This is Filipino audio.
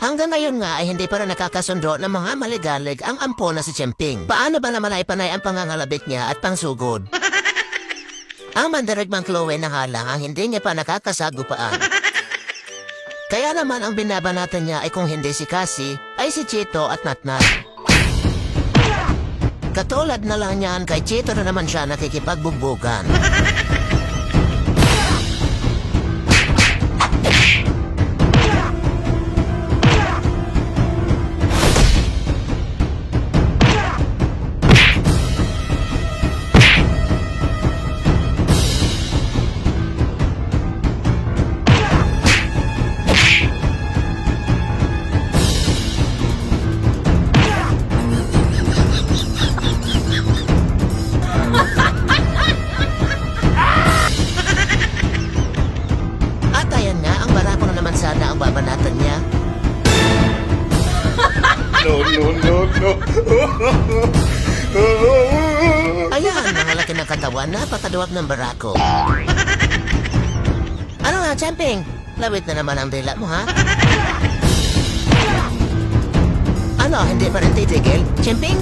Hanggang ngayon nga ay hindi pa rin nakakasundo ng mga maligalig ang ampo na si Chemping. Paano ba naman ay panay ang pangangalabit niya at pangsugod? Ang mandirigmang Chloe na halang ang hindi niya pa nakakasagupaan. Kaya naman ang binabanatan niya ay kung hindi si Cassie, ay si Chito at Natnat. Katulad na lang niyan kay Chito na naman siya nakikipagbugbugan. At ayan nga, ang barako na naman sana ang babanatan niya. No, no, no, no. Ayan, mga laki ng katawan, napakaduwag ng barako. Ano nga, Champing? Lawit na naman ang dila mo, ha? Ano, hindi pa rin titigil? Champing?